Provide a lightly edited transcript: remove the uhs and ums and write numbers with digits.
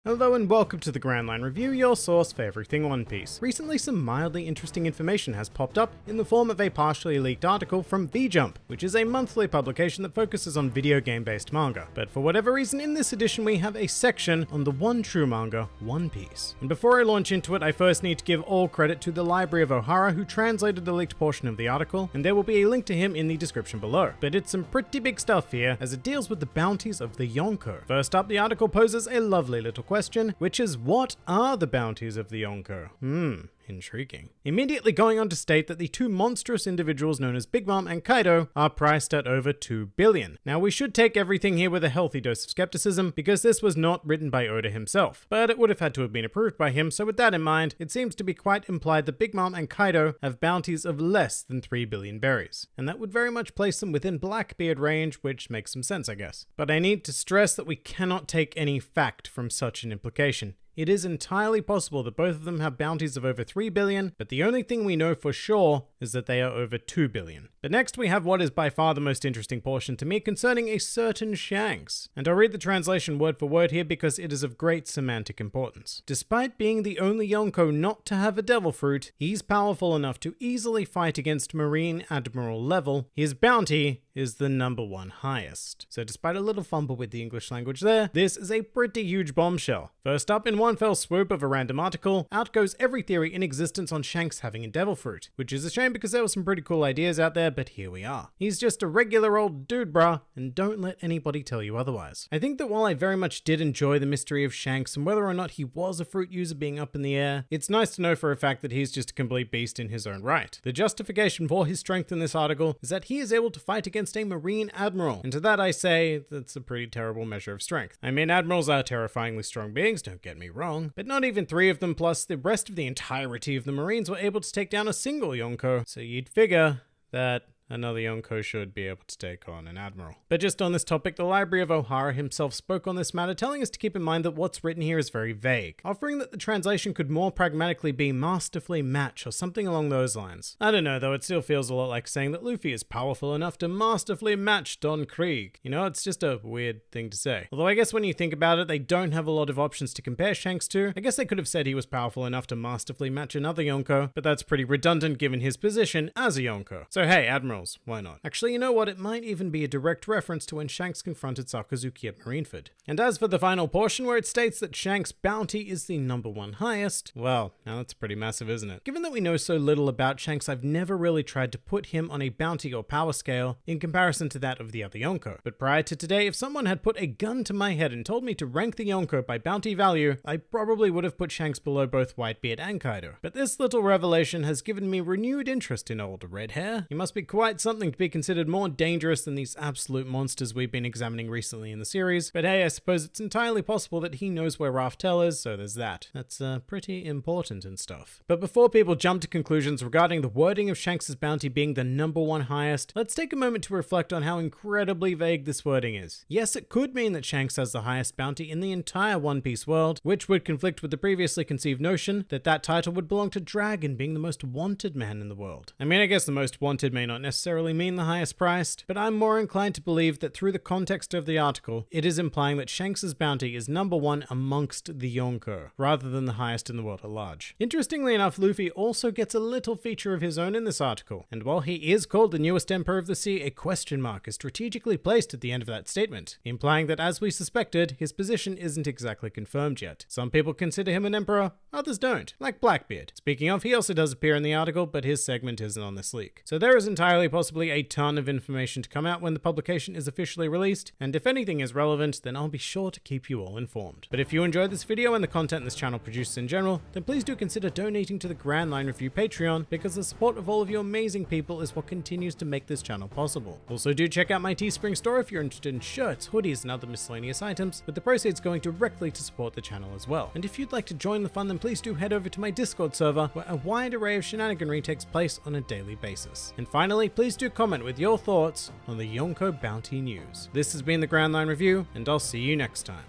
Hello and welcome to the Grand Line Review, your source for everything One Piece. Recently, some mildly interesting information has popped up in the form of a partially leaked article from V-Jump, which is a monthly publication that focuses on video game-based manga. But for whatever reason, in this edition we have a section on the one true manga, One Piece. And before I launch into it, I first need to give all credit to the Library of Ohara, who translated the leaked portion of the article, and there will be a link to him in the description below. But it's some pretty big stuff here, as it deals with the bounties of the Yonko. First up, the article poses a lovely little question, which is, what are the bounties of the Yonko? Intriguing. Immediately going on to state that the two monstrous individuals known as Big Mom and Kaido are priced at over 2 billion. Now, we should take everything here with a healthy dose of skepticism, because this was not written by Oda himself, but it would have had to have been approved by him, so with that in mind, it seems to be quite implied that Big Mom and Kaido have bounties of less than 3 billion berries, and that would very much place them within Blackbeard range, which makes some sense, I guess. But I need to stress that we cannot take any fact from such an implication. It is entirely possible that both of them have bounties of over 3 billion, but the only thing we know for sure is that they are over 2 billion. But next we have what is by far the most interesting portion to me concerning a certain Shanks. And I'll read the translation word for word here because it is of great semantic importance. Despite being the only Yonko not to have a devil fruit, he's powerful enough to easily fight against Marine Admiral level. His bounty is the #1 highest. So despite a little fumble with the English language there, this is a pretty huge bombshell. First up, in one fell swoop of a random article, out goes every theory in existence on Shanks having a devil fruit, which is a shame because there were some pretty cool ideas out there, but here we are. He's just a regular old dude, bruh, and don't let anybody tell you otherwise. I think that while I very much did enjoy the mystery of Shanks and whether or not he was a fruit user being up in the air, it's nice to know for a fact that he's just a complete beast in his own right. The justification for his strength in this article is that he is able to fight against a Marine Admiral, and to that I say, that's a pretty terrible measure of strength. I mean, admirals are terrifyingly strong beings, don't get me wrong, but not even 3 of them plus the rest of the entirety of the Marines were able to take down a single Yonko, so you'd figure that another Yonko should be able to take on an admiral. But just on this topic, the Library of Ohara himself spoke on this matter, telling us to keep in mind that what's written here is very vague, offering that the translation could more pragmatically be masterfully match or something along those lines. I don't know though, it still feels a lot like saying that Luffy is powerful enough to masterfully match Don Krieg. You know, it's just a weird thing to say. Although I guess when you think about it, they don't have a lot of options to compare Shanks to. I guess they could have said he was powerful enough to masterfully match another Yonko, but that's pretty redundant given his position as a Yonko. So hey, Admiral, why not? Actually, you know what? It might even be a direct reference to when Shanks confronted Sakazuki at Marineford. And as for the final portion where it states that Shanks' bounty is the #1 highest, well, now that's pretty massive, isn't it? Given that we know so little about Shanks, I've never really tried to put him on a bounty or power scale in comparison to that of the other Yonko. But prior to today, if someone had put a gun to my head and told me to rank the Yonko by bounty value, I probably would have put Shanks below both Whitebeard and Kaido. But this little revelation has given me renewed interest in old red hair. He must be quite something to be considered more dangerous than these absolute monsters we've been examining recently in the series, but hey, I suppose it's entirely possible that he knows where Raftel is, so there's that. That's pretty important and stuff. But before people jump to conclusions regarding the wording of Shanks' bounty being the #1 highest, let's take a moment to reflect on how incredibly vague this wording is. Yes, it could mean that Shanks has the highest bounty in the entire One Piece world, which would conflict with the previously conceived notion that that title would belong to Dragon being the most wanted man in the world. I mean, I guess the most wanted may not necessarily mean the highest priced, but I'm more inclined to believe that through the context of the article, it is implying that Shanks' bounty is #1 amongst the Yonko, rather than the highest in the world at large. Interestingly enough, Luffy also gets a little feature of his own in this article, and while he is called the newest Emperor of the Sea, a question mark is strategically placed at the end of that statement, implying that as we suspected, his position isn't exactly confirmed yet. Some people consider him an emperor, others don't, like Blackbeard. Speaking of, he also does appear in the article, but his segment isn't on this leak. So there is entirely possibly a ton of information to come out when the publication is officially released, and if anything is relevant, then I'll be sure to keep you all informed. But if you enjoyed this video and the content this channel produces in general, then please do consider donating to the Grand Line Review Patreon, because the support of all of you amazing people is what continues to make this channel possible. Also do check out my Teespring store if you're interested in shirts, hoodies, and other miscellaneous items, with the proceeds going directly to support the channel as well. And if you'd like to join the fun, then please do head over to my Discord server, where a wide array of shenaniganry takes place on a daily basis. And finally, please do comment with your thoughts on the Yonko bounty news. This has been the Grand Line Review, and I'll see you next time.